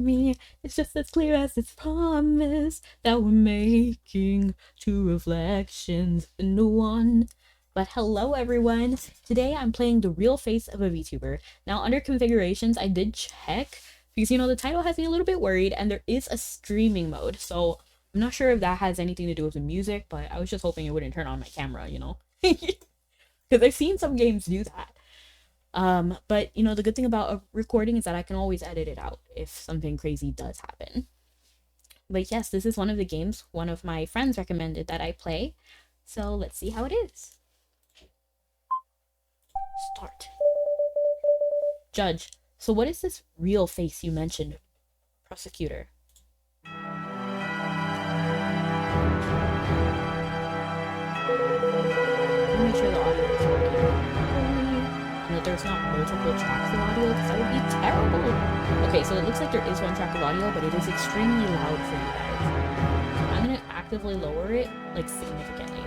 me. It's just as clear as this promise that we're making two reflections into one. But hello everyone, today I'm playing the real face of a VTuber. Now under configurations I did check because the title has me a little bit worried and there is a streaming mode, so I'm not sure if that has anything to do with the music, but I was just hoping it wouldn't turn on my camera, because I've seen some games do that. But the good thing about a recording is that I can always edit it out if something crazy does happen. But yes, this is one of the games one of my friends recommended that I play. So let's see how it is. Start. Judge, so what is this real face you mentioned? Prosecutor. Let me make sure the audio is working and that there's not multiple tracks of audio because that would be terrible. Okay, so it looks like there is one track of audio, but it is extremely loud for you guys. I'm gonna actively lower it, like, significantly.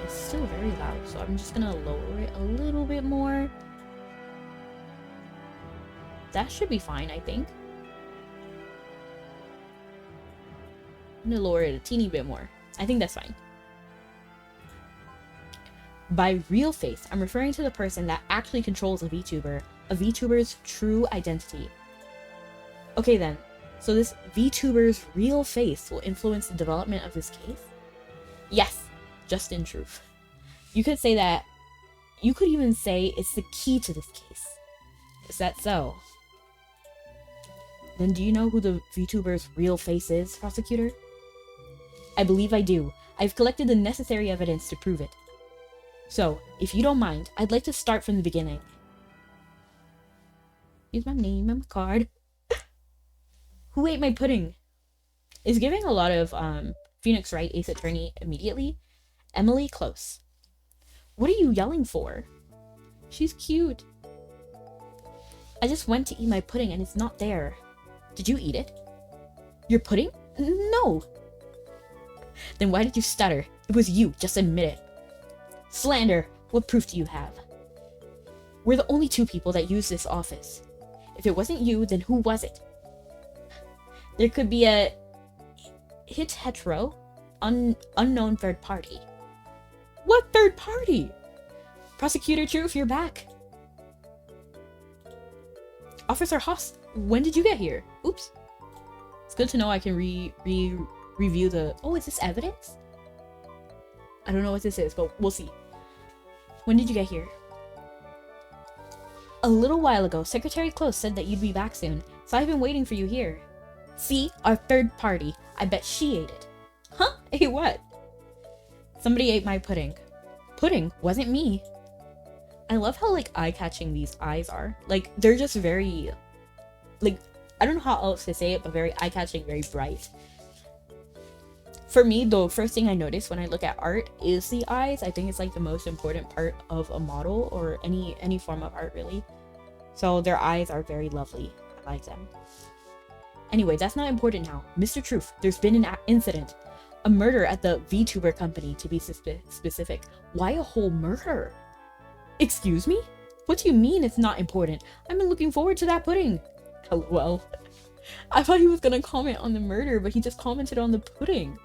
It's still very loud, so I'm just gonna lower it a little bit more. That should be fine, I think. I'm gonna lower it a teeny bit more. I think that's fine. By real face, I'm referring to the person that actually controls a VTuber's true identity. Okay then, so this VTuber's real face will influence the development of this case? Yes, just in truth. You could say that, you could even say it's the key to this case. Is that so? Then do you know who the VTuber's real face is, prosecutor? I believe I do. I've collected the necessary evidence to prove it. So, if you don't mind, I'd like to start from the beginning. Use my name and my card. Who ate my pudding? Is giving a lot of Phoenix Wright Ace Attorney immediately. Emily Close. What are you yelling for? She's cute. I just went to eat my pudding and it's not there. Did you eat it? Your pudding? No. Then why did you stutter? It was you, just admit it. Slander! What proof do you have? We're the only two people that use this office. If it wasn't you, then who was it? There could be a unknown third party. What third party? Prosecutor Truth, you're back. Officer Haas, when did you get here? Oops. It's good to know I can review the... Oh, is this evidence? I don't know what this is, but we'll see. When did you get here? A little while ago, Secretary Close said that you'd be back soon, so I've been waiting for you here. See? Our third party. I bet she ate it. Huh? Ate what? Somebody ate my pudding. Pudding? Wasn't me. I love how, like, eye-catching these eyes are. Like, they're just very... Like, I don't know how else to say it, but very eye-catching, very bright. For me, the first thing I notice when I look at art is the eyes. I think it's like the most important part of a model or any form of art, really. So their eyes are very lovely. I like them. Anyway, that's not important now. Mr. Truth, there's been an incident. A murder at the VTuber company, to be specific. Why a whole murder? Excuse me? What do you mean it's not important? I've been looking forward to that pudding. LOL. I thought he was gonna comment on the murder, but he just commented on the pudding.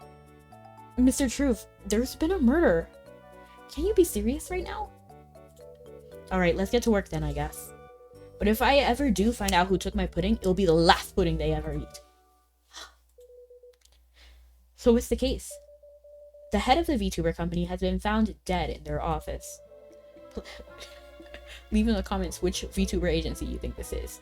Mr. Truth, there's been a murder. Can you be serious right now? Alright, let's get to work then, I guess. But if I ever do find out who took my pudding, it'll be the last pudding they ever eat. So what's the case? The head of the VTuber company has been found dead in their office. Leave in the comments which VTuber agency you think this is.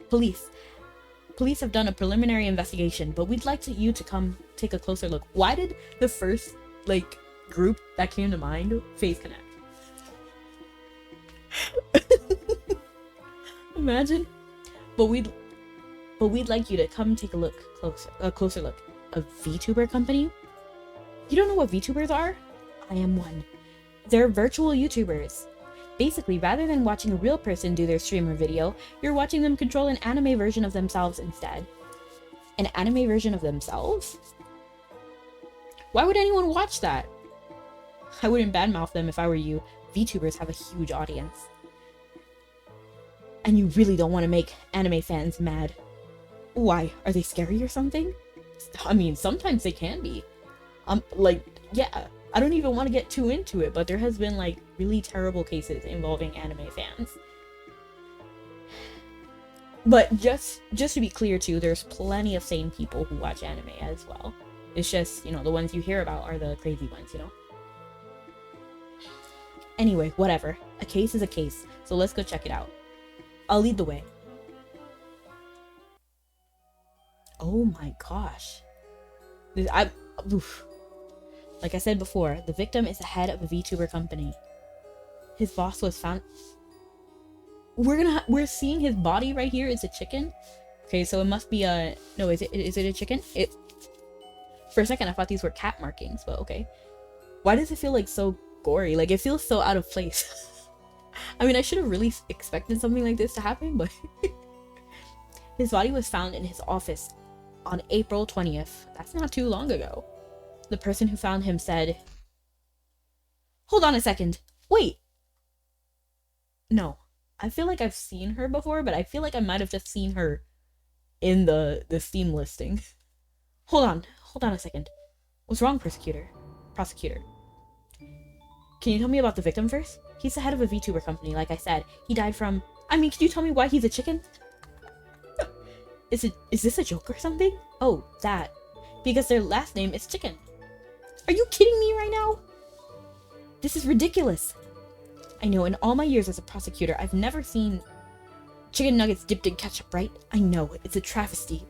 Police have done a preliminary investigation, but we'd like you to come take a closer look. Why did the first, like, group that came to mind Face Connect? Imagine. But we'd like you to come take a closer look. A VTuber company? You don't know what VTubers are? I am one. They're virtual YouTubers. Basically, rather than watching a real person do their stream or video, you're watching them control an anime version of themselves instead. An anime version of themselves? Why would anyone watch that? I wouldn't badmouth them if I were you. VTubers have a huge audience. And you really don't want to make anime fans mad. Why? Are they scary or something? I mean, sometimes they can be. Like, yeah, I don't even want to get too into it, but there has been, like, really terrible cases involving anime fans. But just to be clear, too, there's plenty of sane people who watch anime as well. It's just, you know, the ones you hear about are the crazy ones, you know? Anyway, whatever. A case is a case, so let's go check it out. I'll lead the way. Oh my gosh. Like I said before, the victim is the head of a VTuber company. His boss was found... We're seeing his body right here. It's a chicken. Okay, so it must be a... No, is it a chicken? For a second, I thought these were cat markings, but okay. Why does it feel like so gory? Like, it feels so out of place. I mean, I should have really expected something like this to happen, but... His body was found in his office on April 20th. That's not too long ago. The person who found him said... Hold on a second. Wait. No. I feel like I've seen her before, but I feel like I might have just seen her in the Steam listing. Hold on a second. What's wrong, prosecutor? Can you tell me about the victim first? He's the head of a VTuber company, like I said. He died from... I mean, can you tell me why he's a chicken? Is this a joke or something? Oh, that. Because their last name is Chicken. Are you kidding me right now? This is ridiculous. I know, in all my years as a prosecutor, I've never seen chicken nuggets dipped in ketchup, right? I know, it's a travesty.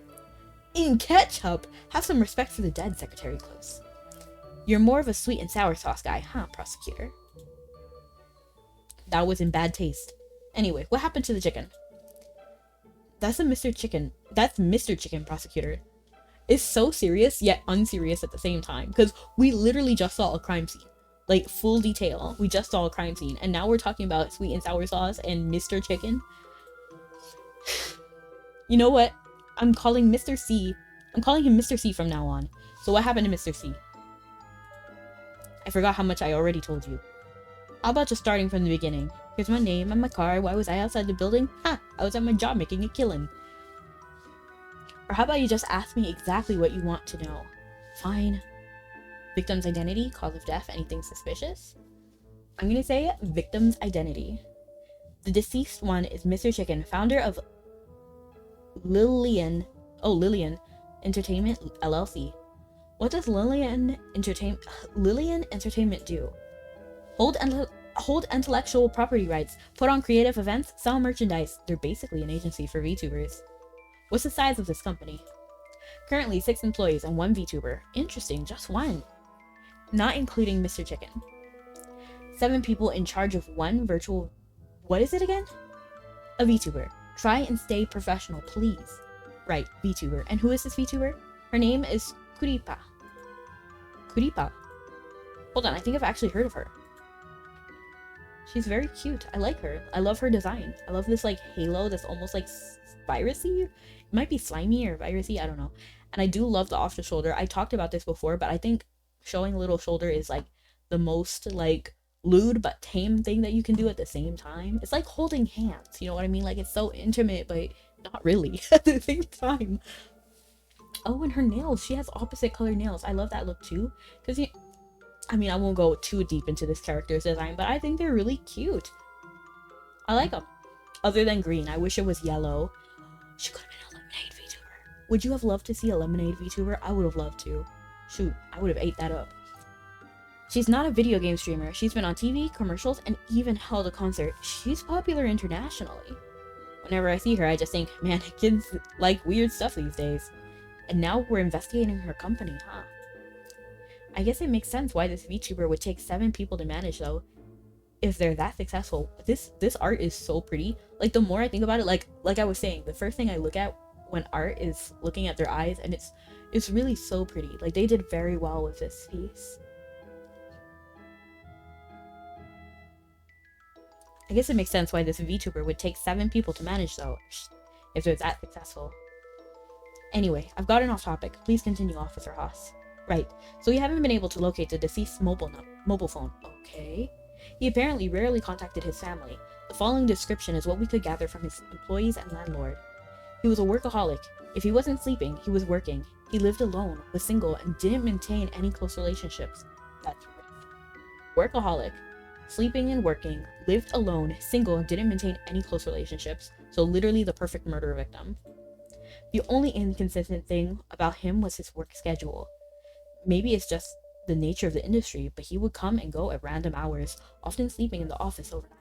In ketchup? Have some respect for the dead, Secretary Close. You're more of a sweet and sour sauce guy, huh, prosecutor? That was in bad taste. Anyway, what happened to the chicken? That's Mr. Chicken, prosecutor. It's so serious, yet unserious at the same time, because we literally just saw a crime scene. Like, full detail. We just saw a crime scene, and now we're talking about sweet and sour sauce and Mr. Chicken. You know what? I'm calling him Mr. C from now on. So what happened to Mr. C? I forgot how much I already told you. How about just starting from the beginning? Here's my name and my car. Why was I outside the building? Ha! I was at my job making a killing. Or how about you just ask me exactly what you want to know? Fine. Victim's identity, cause of death, anything suspicious? I'm gonna say victim's identity. The deceased one is Mr. Chicken, founder of Lillian Entertainment LLC. What does Lillian Entertainment do? Hold intellectual property rights, put on creative events, sell merchandise. They're basically an agency for VTubers. What's the size of this company? Currently 6 employees and 1 VTuber. Interesting, just 1. Not including Mr. Chicken. 7 people in charge of 1 virtual... What is it again? A VTuber. Try and stay professional, please. Right, VTuber. And who is this VTuber? Her name is Kuripa. Hold on, I think I've actually heard of her. She's very cute. I like her. I love her design. I love this, like, halo that's almost, like, virusy. It might be slimy or virusy, I don't know. And I do love the off-the-shoulder. I talked about this before, but I think showing a little shoulder is, like, the most, like, lewd but tame thing that you can do at the same time. It's like holding hands, you know what I mean? Like, it's so intimate, but not really at the same time. Oh, and her nails. She has opposite color nails. I love that look, too. Because, I mean, I won't go too deep into this character's design, but I think they're really cute. I like them. Other than green. I wish it was yellow. She could have been a lemonade VTuber. Would you have loved to see a lemonade VTuber? I would have loved to. Shoot, I would have ate that up. She's not a video game streamer. She's been on TV, commercials, and even held a concert. She's popular internationally. Whenever I see her, I just think, man, kids like weird stuff these days. And now we're investigating her company, huh? I guess it makes sense why this VTuber would take 7 people to manage, though. If they're that successful. This art is so pretty. Like, the more I think about it, like I was saying, the first thing I look at when art is looking at their eyes, and it's really so pretty. Like, they did very well with this piece. I guess it makes sense why this VTuber would take 7 people to manage, though, if they're that successful. Anyway, I've gotten off topic. Please continue, Officer Haas. Right, so we haven't been able to locate the deceased's mobile phone. Okay. He apparently rarely contacted his family. The following description is what we could gather from his employees and landlord. He was a workaholic. If he wasn't sleeping, he was working. He lived alone, was single, and didn't maintain any close relationships. That's right. Workaholic. Sleeping and working, lived alone, single, and didn't maintain any close relationships. So literally the perfect murder victim. The only inconsistent thing about him was his work schedule. Maybe it's just the nature of the industry, but he would come and go at random hours, often sleeping in the office overnight.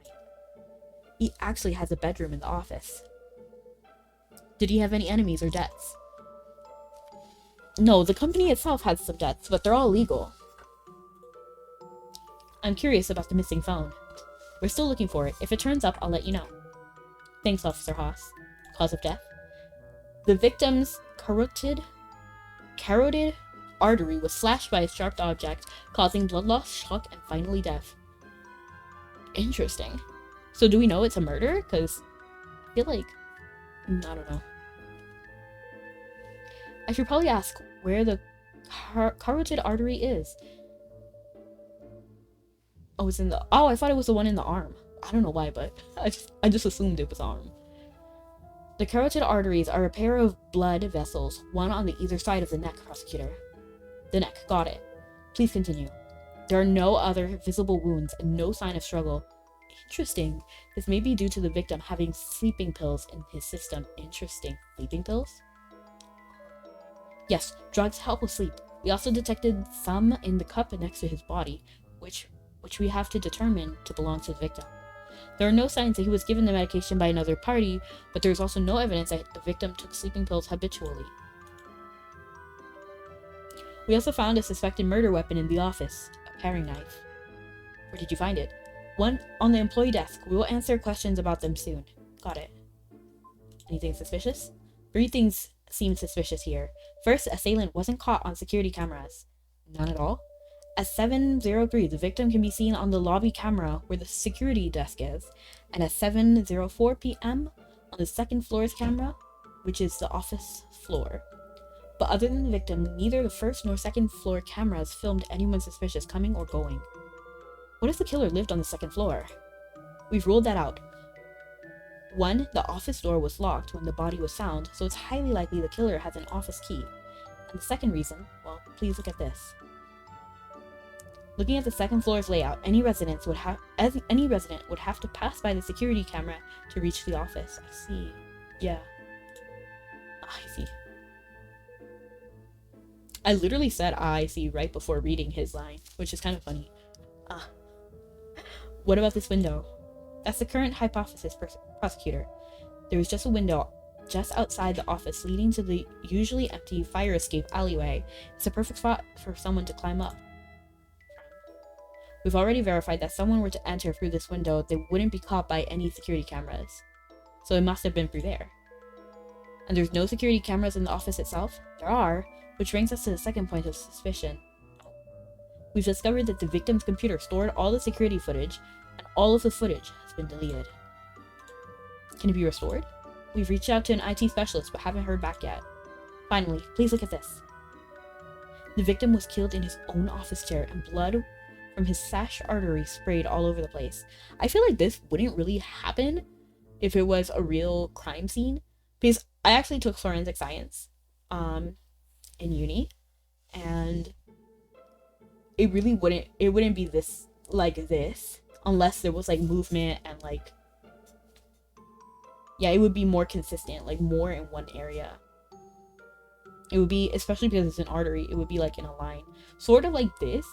He actually has a bedroom in the office. Did he have any enemies or debts? No, the company itself has some debts, but they're all legal. I'm curious about the missing phone. We're still looking for it. If it turns up, I'll let you know. Thanks, Officer Haas. Cause of death? The victim's carotid artery was slashed by a sharp object, causing blood loss, shock, and finally death. Interesting. So do we know it's a murder? Because I feel like... I don't know. I should probably ask where the carotid artery is. Oh, it's in the... Oh, I thought it was the one in the arm. I don't know why, but I just assumed it was arm. The carotid arteries are a pair of blood vessels, one on the either side of the neck, prosecutor. The neck, got it. Please continue. There are no other visible wounds and no sign of struggle. Interesting. This may be due to the victim having sleeping pills in his system. Interesting. Sleeping pills? Yes, drugs help with sleep. We also detected some in the cup next to his body, which we have to determine to belong to the victim. There are no signs that he was given the medication by another party, but there is also no evidence that the victim took sleeping pills habitually. We also found a suspected murder weapon in the office, a paring knife. Where did you find it? One on the employee desk. We will answer questions about them soon. Got it. Anything suspicious? 3 things seem suspicious here. First, the assailant wasn't caught on security cameras. None at all. At 7:03, the victim can be seen on the lobby camera where the security desk is, and at 7:04 p.m. on the second floor's camera, which is the office floor. But other than the victim, neither the first nor second floor cameras filmed anyone suspicious coming or going. What if the killer lived on the second floor? We've ruled that out. 1, the office door was locked when the body was found, so it's highly likely the killer has an office key. And the second reason, well, please look at this. Looking at the second floor's layout, any resident would have to pass by the security camera to reach the office. I see. Yeah. I see. I literally said I see right before reading his line, which is kind of funny. What about this window? That's the current hypothesis, prosecutor. There is just a window just outside the office leading to the usually empty fire escape alleyway. It's a perfect spot for someone to climb up. We've already verified that someone were to enter through this window, they wouldn't be caught by any security cameras. So it must have been through there. And there's no security cameras in the office itself? There are, which brings us to the second point of suspicion. We've discovered that the victim's computer stored all the security footage, and all of the footage has been deleted. Can it be restored? We've reached out to an IT specialist, but haven't heard back yet. Finally, please look at this. The victim was killed in his own office chair, and blood from his sash artery sprayed all over the place. I feel like this wouldn't really happen if it was a real crime scene, because I actually took forensic science in uni, and it wouldn't be this unless there was like movement and like, yeah, it would be more consistent, like more in one area. It would be, especially because it's an artery, it would be like in a line, sort of like this.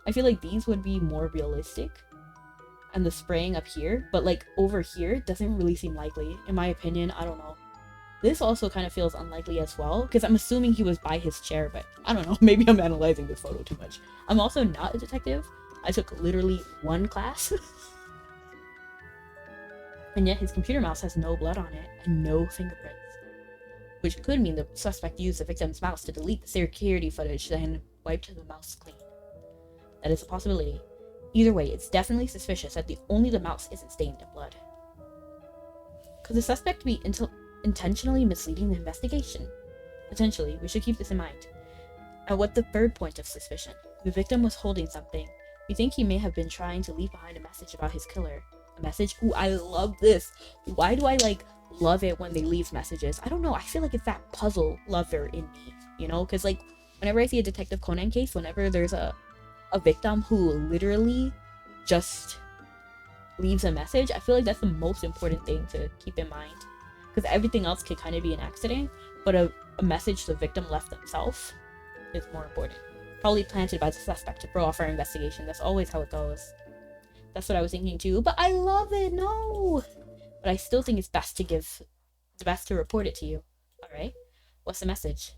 I feel like these would be more realistic, and the spraying up here, but like over here doesn't really seem likely, in my opinion. I don't know. This also kind of feels unlikely as well, because I'm assuming he was by his chair, but I don't know, maybe I'm analyzing this photo too much. I'm also not a detective. I took literally 1 class. And yet his computer mouse has no blood on it, and no fingerprints. Which could mean the suspect used the victim's mouse to delete the security footage, then wiped the mouse clean. That is a possibility. Either way, it's definitely suspicious that only the mouse isn't stained in blood. Could the suspect be intentionally misleading the investigation? Potentially, we should keep this in mind. And what the third point of suspicion? The victim was holding something. We think he may have been trying to leave behind a message about his killer. a message. Ooh, I love this. Why do I like love it when they leave messages? I don't know. I feel like it's that puzzle lover in me, you know? Because like whenever I see a Detective Conan case, whenever there's a victim who literally just leaves a message, I feel like that's the most important thing to keep in mind. Because everything else could kind of be an accident, but a message the victim left themselves is more important. Probably planted by the suspect to throw off our investigation. That's always how it goes. That's what I was thinking too. But I love it. No. But I still think it's best to report it to you. All right. What's the message?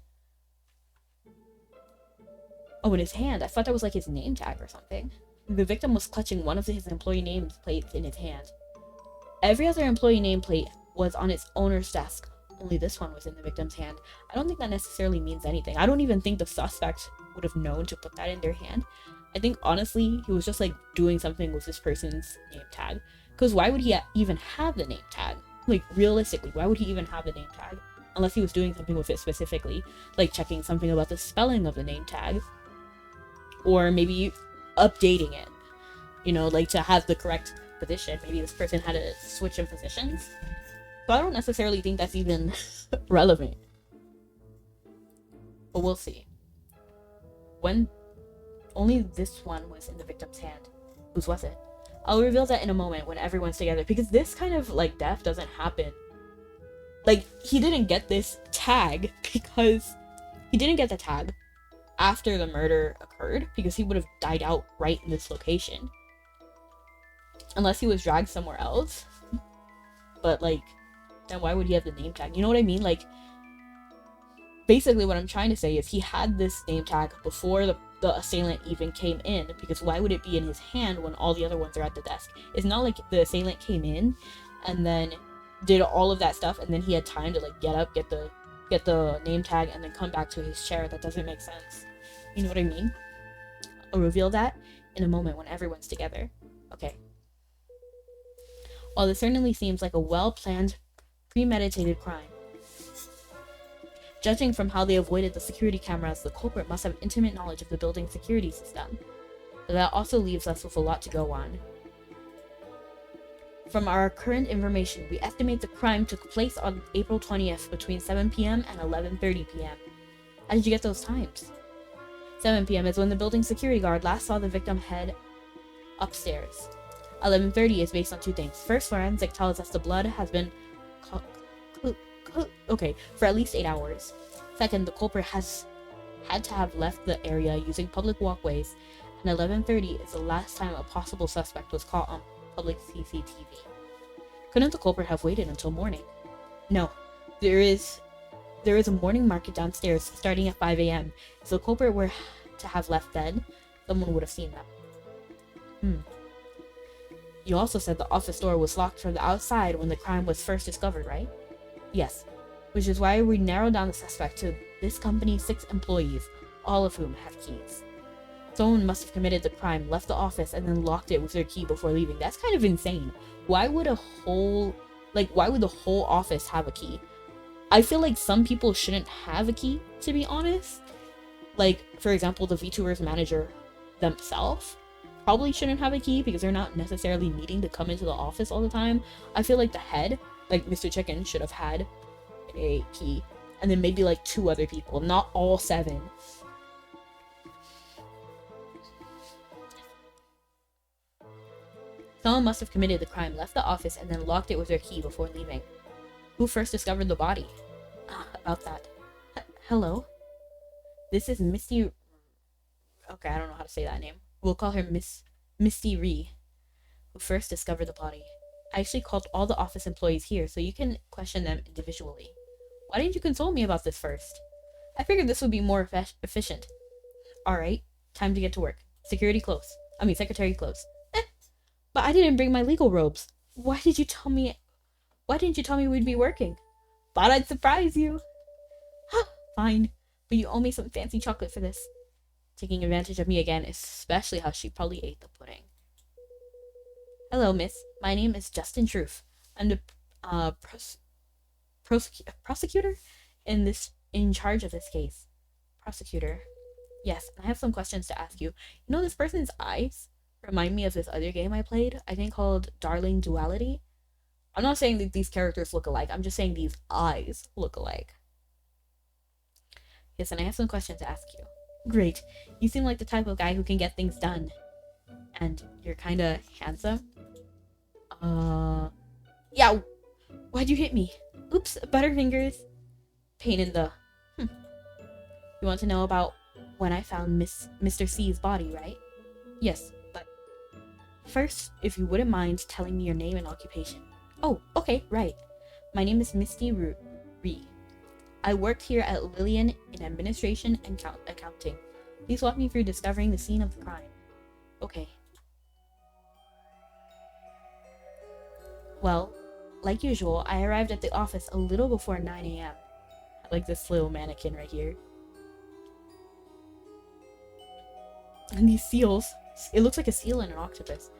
Oh, in his hand. I thought that was like his name tag or something. The victim was clutching one of his employee nameplates in his hand. Every other employee nameplate was on its owner's desk. Only this one was in the victim's hand. I don't think that necessarily means anything. I don't even think the suspect would have known to put that in their hand. I think honestly, he was just like doing something with this person's name tag. Because why would he even have the name tag? Like realistically, why would he even have the name tag? Unless he was doing something with it specifically. Like checking something about the spelling of the name tag. Or maybe updating it. You know, like to have the correct position. Maybe this person had a switch in positions. So I don't necessarily think that's even relevant. But we'll see. When only this one was in the victim's hand. Whose was it? I'll reveal that in a moment when everyone's together. Because this kind of like death doesn't happen. Like he didn't get this tag because he didn't get the tag after the murder occurred. Because he would have died out right in this location. Unless he was dragged somewhere else. But like, then why would he have the name tag? You know what I mean? Like, basically what I'm trying to say is he had this name tag before the assailant even came in, because why would it be in his hand when all the other ones are at the desk? It's not like the assailant came in and then did all of that stuff and then he had time to like get up, get the name tag, and then come back to his chair. That doesn't make sense. You know what I mean? I'll reveal that in a moment when everyone's together. Okay. While this certainly seems like a well-planned, premeditated crime, judging from how they avoided the security cameras, the culprit must have intimate knowledge of the building's security system. But that also leaves us with a lot to go on. From our current information, we estimate the crime took place on April 20th between 7 p.m. and 11:30 p.m. How did you get those times? 7 p.m. is when the building's security guard last saw the victim head upstairs. 11:30 is based on two things. First, forensic tells us the blood has been for at least 8 hours. Second, the culprit had to have left the area using public walkways, and 11:30 is the last time a possible suspect was caught on public CCTV. Couldn't the culprit have waited until morning? No. There is a morning market downstairs starting at 5 a.m. If the culprit were to have left then, someone would have seen them. You also said the office door was locked from the outside when the crime was first discovered, right? Yes. Which is why we narrowed down the suspect to this company's 6 employees, all of whom have keys. Someone must have committed the crime, left the office, and then locked it with their key before leaving. That's kind of insane. Why would the whole office have a key? I feel like some people shouldn't have a key, to be honest. Like, for example, the VTuber's manager themselves probably shouldn't have a key because they're not necessarily needing to come into the office all the time. I feel like the head, like Mr. Chicken, should have had a key. And then maybe like 2 other people, not all 7. Someone must have committed the crime, left the office, and then locked it with their key before leaving. Who first discovered the body? About that. Hello? This is Misty... Okay, I don't know how to say that name. We'll call her Misty Ree, who first discovered the body. I actually called all the office employees here, so you can question them individually. Why didn't you consult me about this first? I figured this would be more efficient. Alright, time to get to work. Secretary close. But I didn't bring my legal robes. Why didn't you tell me we'd be working? Thought I'd surprise you. Fine, but you owe me some fancy chocolate for this. Taking advantage of me again, especially how she probably ate the pudding. Hello, miss. My name is Justin Truth. I'm the prosecutor in charge of this case. Prosecutor. Yes, I have some questions to ask you. You know this person's eyes? remind me of this other game I played, I think called Darling Duality. I'm not saying that these characters look alike, I'm just saying these eyes look alike. Yes, and I have some questions to ask you. Great. You seem like the type of guy who can get things done. And you're kinda handsome. Yeah. Why'd you hit me? Oops, butterfingers. Pain in the... You want to know about when I found Mr. C's body, right? Yes, but... First, if you wouldn't mind telling me your name and occupation. Oh, okay, right. My name is Misty Ree. I worked here at Lillian in administration and accounting. Please walk me through discovering the scene of the crime. Okay. Well, like usual, I arrived at the office a little before 9 a.m. I like this little mannequin right here. And these seals. It looks like a seal and an octopus.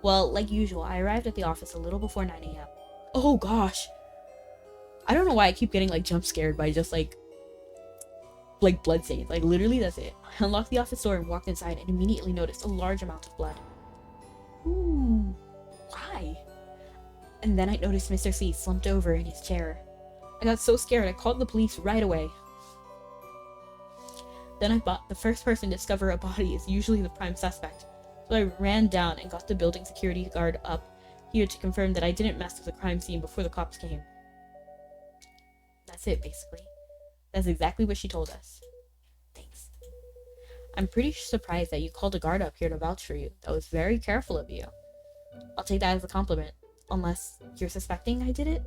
Well, like usual, I arrived at the office a little before 9 a.m. Oh gosh. I don't know why I keep getting like jump scared by just like bloodstains. Like literally that's it. I unlocked the office door and walked inside and immediately noticed a large amount of blood. Ooh. Why? And then I noticed Mr. C slumped over in his chair. I got so scared I called the police right away. Then I thought the first person to discover a body is usually the prime suspect. So I ran down and got the building security guard up here to confirm that I didn't mess with the crime scene before the cops came. That's it, basically. That's exactly what she told us. Thanks. I'm pretty surprised that you called a guard up here to vouch for you. That was very careful of you. I'll take that as a compliment. Unless you're suspecting I did it?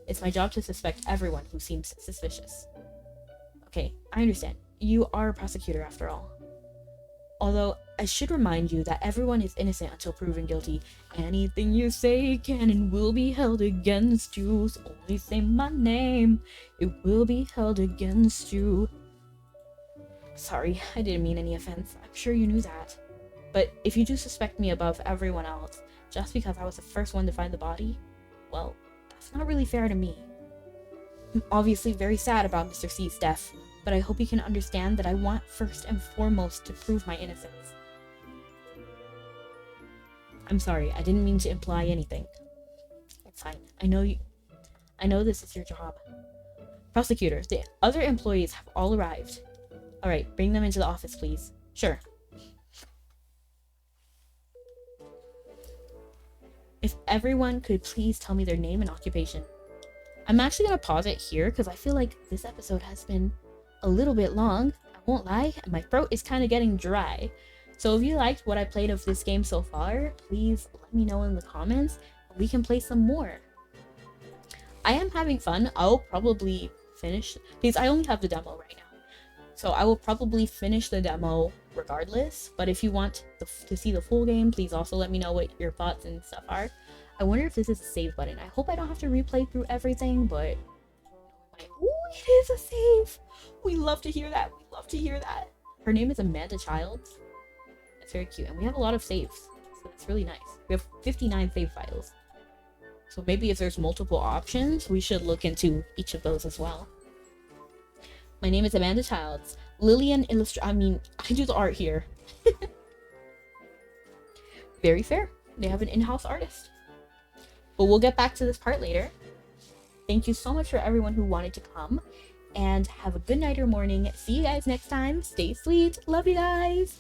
It's my job to suspect everyone who seems suspicious. Okay, I understand. You are a prosecutor after all. Although, I should remind you that everyone is innocent until proven guilty. Anything you say can and will be held against you. So only say my name. It will be held against you. Sorry, I didn't mean any offense. I'm sure you knew that. But if you do suspect me above everyone else, just because I was the first one to find the body, well, that's not really fair to me. I'm obviously very sad about Mr. C's death, but I hope you can understand that I want first and foremost to prove my innocence. I'm sorry, I didn't mean to imply anything. It's fine. I know this is your job. Prosecutor, the other employees have all arrived. Alright, bring them into the office, please. Sure. If everyone could please tell me their name and occupation. I'm actually going to pause it here because I feel like this episode has been a little bit long. I won't lie, and my throat is kind of getting dry. So if you liked what I played of this game so far, please let me know in the comments and we can play some more. I am having fun. I'll probably finish, because I only have the demo right now. So I will probably finish the demo regardless, but if you want to see the full game, please also let me know what your thoughts and stuff are. I wonder if this is a save button. I hope I don't have to replay through everything, but... Ooh, it is a save! We love to hear that. We love to hear that. Her name is Amanda Childs. That's very cute. And we have a lot of saves, so that's really nice. We have 59 save files. So maybe if there's multiple options, we should look into each of those as well. My name is Amanda Childs. Lillian I do the art here. Very fair. They have an in-house artist. But we'll get back to this part later. Thank you so much for everyone who wanted to come. And have a good night or morning. See you guys next time. Stay sweet. Love you guys.